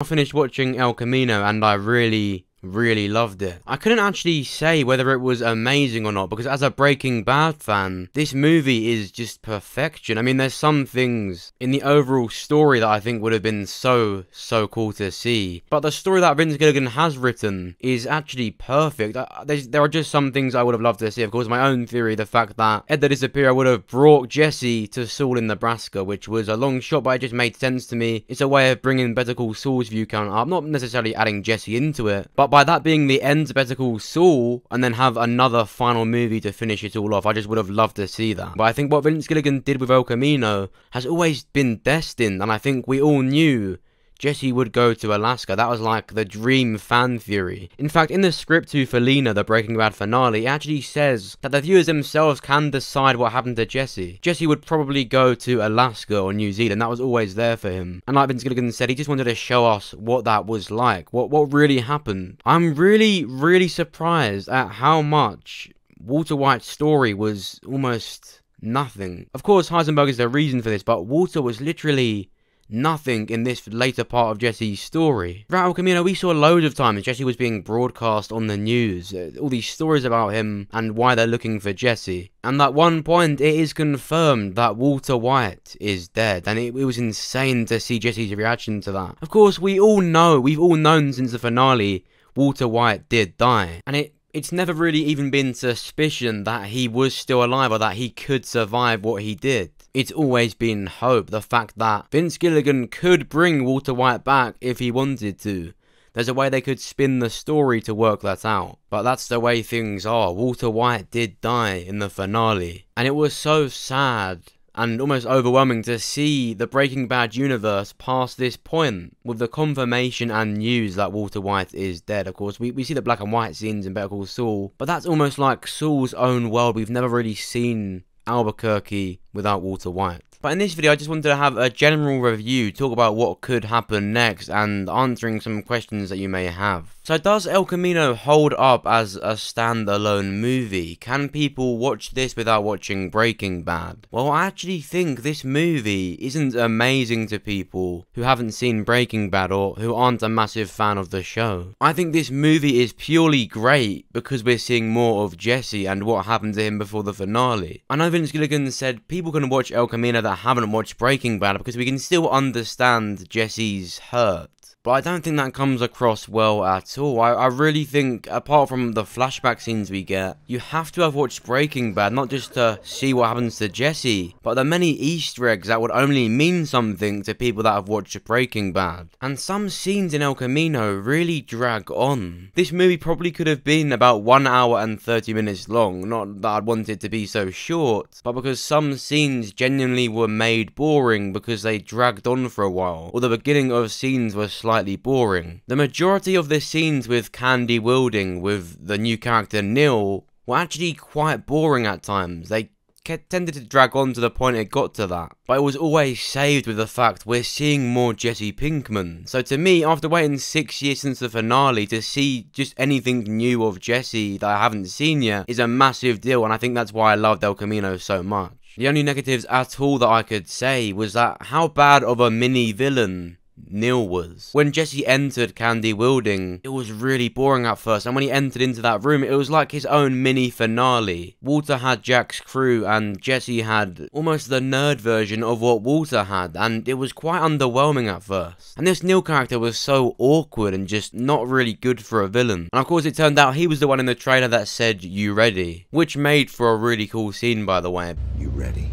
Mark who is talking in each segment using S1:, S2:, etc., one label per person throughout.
S1: I finished watching El Camino and I really loved it. I couldn't actually say whether it was amazing or not, because as a Breaking Bad fan, this movie is just perfection. I mean, there's some things in the overall story that I think would have been so cool to see, but the story that Vince Gilligan has written is actually perfect. There are just some things I would have loved to see. Of course, my own theory, the fact that Ed the Disappearer would have brought Jesse to Saul in Nebraska, which was a long shot, but it just made sense to me. It's a way of bringing Better Call Saul's view count up, not necessarily adding Jesse into it, but by that being the end of Better Call Saul, and then have another final movie to finish it all off, I just would have loved to see that. But I think what Vince Gilligan did with El Camino has always been destined, and I think we all knew Jesse would go to Alaska. That was like the dream fan theory. In fact, in the script to Felina, the Breaking Bad finale, it actually says that the viewers themselves can decide what happened to Jesse. Jesse would probably go to Alaska or New Zealand. That was always there for him. And like Vince Gilligan said, he just wanted to show us what that was like, what really happened. I'm really surprised at how much Walter White's story was almost nothing. Of course, Heisenberg is the reason for this, but Walter was literally nothing in this later part of Jesse's story. Throughout El Camino, we saw loads of times Jesse was being broadcast on the news, all these stories about him and why they're looking for Jesse. And at one point, it is confirmed that Walter White is dead, and it was insane to see Jesse's reaction to that. Of course, we've all known since the finale, Walter White did die, and it's never really even been suspicion that he was still alive or that he could survive what he did. It's always been hope, the fact that Vince Gilligan could bring Walter White back if he wanted to. There's a way they could spin the story to work that out. But that's the way things are. Walter White did die in the finale. And it was so sad and almost overwhelming to see the Breaking Bad universe past this point, with the confirmation and news that Walter White is dead. Of course, we see the black and white scenes in Better Call Saul, but that's almost like Saul's own world. We've never really seen Albuquerque without Walter White. But in this video, I just wanted to have a general review, talk about what could happen next, and answering some questions that you may have. So does El Camino hold up as a standalone movie? Can people watch this without watching Breaking Bad? Well, I actually think this movie isn't amazing to people who haven't seen Breaking Bad or who aren't a massive fan of the show. I think this movie is purely great because we're seeing more of Jesse and what happened to him before the finale. I know Vince Gilligan said people can watch El Camino that haven't watched Breaking Bad because we can still understand Jesse's hurt. But I don't think that comes across well at all. I really think, apart from the flashback scenes we get, you have to have watched Breaking Bad, not just to see what happens to Jesse, but the many Easter eggs that would only mean something to people that have watched Breaking Bad. And some scenes in El Camino really drag on. This movie probably could have been about 1 hour and 30 minutes long, not that I'd want it to be so short, but because some scenes genuinely were made boring because they dragged on for a while, or the beginning of scenes was slightly boring. The majority of the scenes with Candy Wilding with the new character Neil were actually quite boring at times. They tended to drag on to the point it got to that. But it was always saved with the fact we're seeing more Jesse Pinkman. So to me, after waiting 6 years since the finale, to see just anything new of Jesse that I haven't seen yet is a massive deal, and I think that's why I loved El Camino so much. The only negatives at all that I could say was that how bad of a mini villain Neil was. When Jesse entered Candy Wilding, it was really boring at first, and when he entered into that room, it was like his own mini finale. Walter had Jack's crew, and Jesse had almost the nerd version of what Walter had, and it was quite underwhelming at first. And this Neil character was so awkward and just not really good for a villain. And of course, it turned out he was the one in the trailer that said, "You ready?" which made for a really cool scene, by the way.
S2: You ready?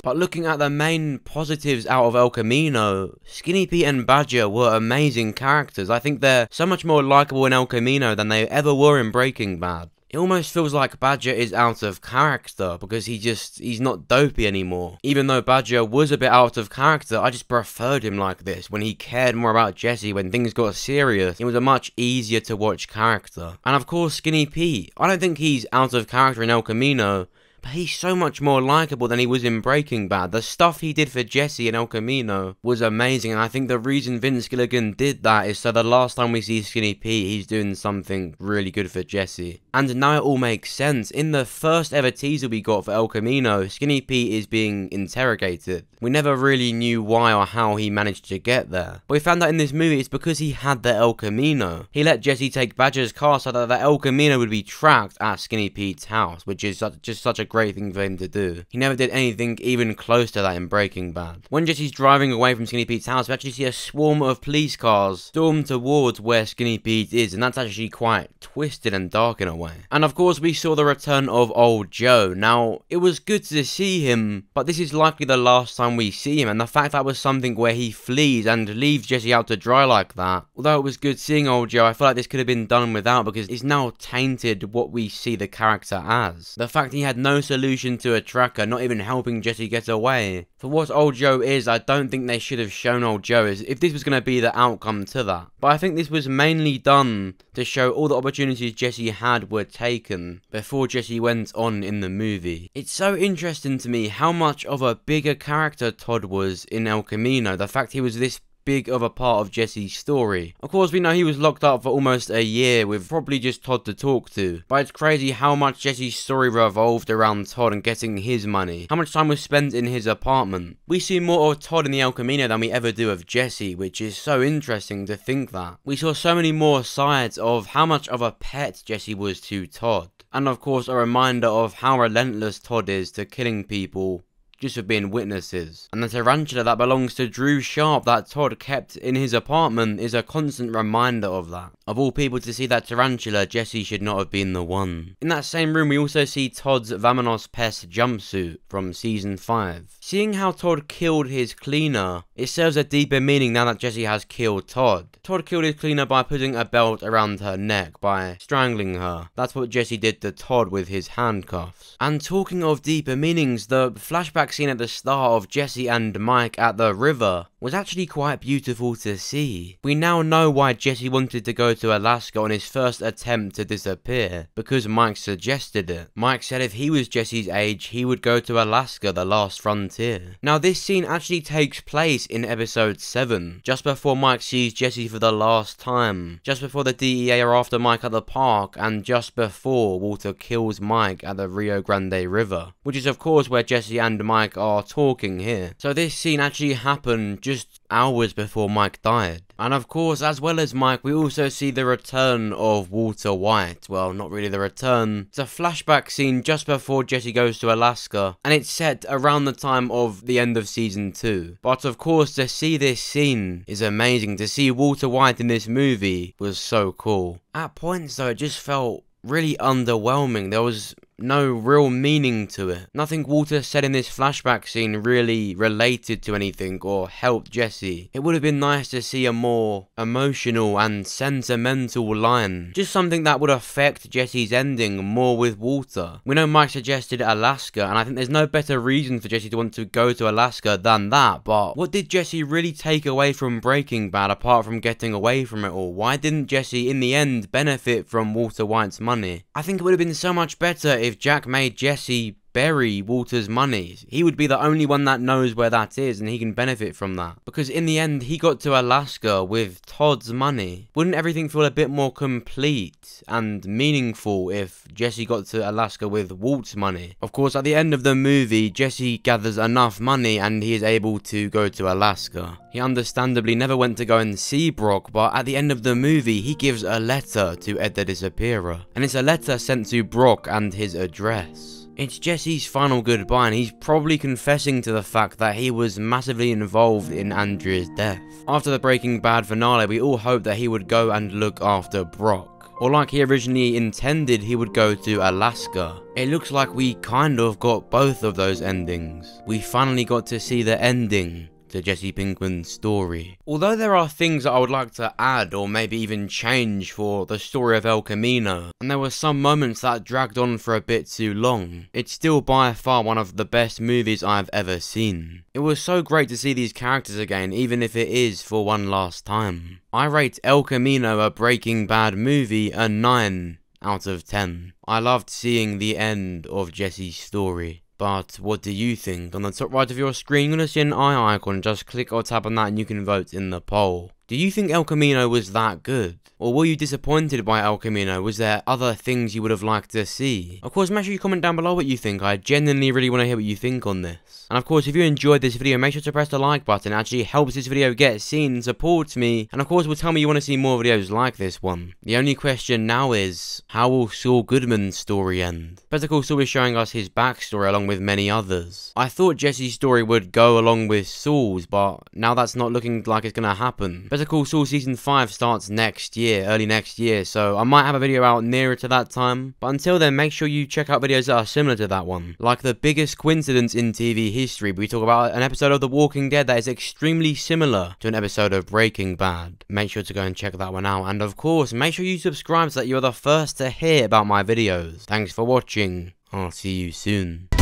S1: But looking at the main positives out of El Camino, Skinny Pete and Badger were amazing characters. I think they're so much more likable in El Camino than they ever were in Breaking Bad. It almost feels like Badger is out of character because he's not dopey anymore. Even though Badger was a bit out of character, I just preferred him like this. When he cared more about Jesse, when things got serious, it was a much easier to watch character. And of course, Skinny Pete. I don't think he's out of character in El Camino, but he's so much more likable than he was in Breaking Bad. The stuff he did for Jesse in El Camino was amazing, and I think the reason Vince Gilligan did that is so the last time we see Skinny Pete, he's doing something really good for Jesse. And now it all makes sense. In the first ever teaser we got for El Camino, Skinny Pete is being interrogated. We never really knew why or how he managed to get there, but we found out in this movie it's because he had the El Camino. He let Jesse take Badger's car so that the El Camino would be tracked at Skinny Pete's house, which is just such a great thing for him to do. He never did anything even close to that in Breaking Bad. When Jesse's driving away from Skinny Pete's house, we actually see a swarm of police cars storm towards where Skinny Pete is, and that's actually quite twisted and dark in a way. And of course we saw the return of Old Joe. Now, it was good to see him, but this is likely the last time we see him, and the fact that was something where he flees and leaves Jesse out to dry like that, although it was good seeing Old Joe, I feel like this could have been done without, because it's now tainted what we see the character as. The fact he had no solution to a tracker, not even helping Jesse get away. For what Old Joe is, I don't think they should have shown Old Joe as if this was going to be the outcome to that. But I think this was mainly done to show all the opportunities Jesse had were taken before Jesse went on in the movie. It's so interesting to me how much of a bigger character Todd was in El Camino, the fact he was this big of a part of Jesse's story. Of course, we know he was locked up for almost a year with probably just Todd to talk to, but it's crazy how much Jesse's story revolved around Todd and getting his money, how much time was spent in his apartment. We see more of Todd in the El Camino than we ever do of Jesse, which is so interesting to think that. We saw so many more sides of how much of a pet Jesse was to Todd, and of course a reminder of how relentless Todd is to killing people just for being witnesses. And the tarantula that belongs to Drew Sharp that Todd kept in his apartment is a constant reminder of that. Of all people to see that tarantula, Jesse should not have been the one. In that same room we also see Todd's Vamonos Pest jumpsuit from season 5. Seeing how Todd killed his cleaner, it serves a deeper meaning now that Jesse has killed Todd. Todd killed his cleaner by putting a belt around her neck, by strangling her. That's what Jesse did to Todd with his handcuffs. And talking of deeper meanings, the flashback scene at the start of Jesse and Mike at the river was actually quite beautiful to see. We now know why Jesse wanted to go to Alaska on his first attempt to disappear, because Mike suggested it. Mike said if he was Jesse's age, he would go to Alaska, the last frontier. Now this scene actually takes place in episode 7, just before Mike sees Jesse for the last time, just before the DEA are after Mike at the park, and just before Walter kills Mike at the Rio Grande River, which is of course where Jesse and Mike are talking here. So this scene actually happened just hours before Mike died. And of course, as well as Mike, we also see the return of Walter White. Well, not really the return. It's a flashback scene just before Jesse goes to Alaska, and it's set around the time of the end of season 2. But of course, to see this scene is amazing. To see Walter White in this movie was so cool. At points though, it just felt really underwhelming. There was no real meaning to it. Nothing Walter said in this flashback scene really related to anything or helped Jesse. It would have been nice to see a more emotional and sentimental line. Just something that would affect Jesse's ending more with Walter. We know Mike suggested Alaska, and I think there's no better reason for Jesse to want to go to Alaska than that, but what did Jesse really take away from Breaking Bad apart from getting away from it all? Why didn't Jesse in the end benefit from Walter White's money? I think it would have been so much better if Jack made Jesse bury Walter's money. He would be the only one that knows where that is, and he can benefit from that. Because in the end, he got to Alaska with Todd's money. Wouldn't everything feel a bit more complete and meaningful if Jesse got to Alaska with Walt's money? Of course, at the end of the movie, Jesse gathers enough money and he is able to go to Alaska. He understandably never went to go and see Brock, but at the end of the movie, he gives a letter to Ed the Disappearer. And it's a letter sent to Brock and his address. It's Jesse's final goodbye, and he's probably confessing to the fact that he was massively involved in Andrea's death. After the Breaking Bad finale, we all hoped that he would go and look after Brock. Or like he originally intended, he would go to Alaska. It looks like we kind of got both of those endings. We finally got to see the ending to Jesse Pinkman's story. Although there are things that I would like to add or maybe even change for the story of El Camino, and there were some moments that dragged on for a bit too long, it's still by far one of the best movies I've ever seen. It was so great to see these characters again, even if it is for one last time. I rate El Camino, a Breaking Bad movie, a 9 out of 10. I loved seeing the end of Jesse's story. But what do you think? On the top right of your screen, you're going to see an eye icon. Just click or tap on that and you can vote in the poll. Do you think El Camino was that good? Or were you disappointed by El Camino? Was there other things you would have liked to see? Of course, make sure you comment down below what you think. I genuinely really want to hear what you think on this. And of course, if you enjoyed this video, make sure to press the like button. It actually helps this video get seen and supports me. And of course, will tell me you want to see more videos like this one. The only question now is, how will Saul Goodman's story end? Better Call Saul is showing us his backstory along with many others. I thought Jesse's story would go along with Saul's, but now that's not looking like it's going to happen. Better Call Saul Season 5 starts next year, early next year, so I might have a video out nearer to that time. But until then, make sure you check out videos that are similar to that one. Like the biggest coincidence in TV history, we talk about an episode of The Walking Dead that is extremely similar to an episode of Breaking Bad. Make sure to go and check that one out. And of course, make sure you subscribe so that you're the first to hear about my videos. Thanks for watching. I'll see you soon.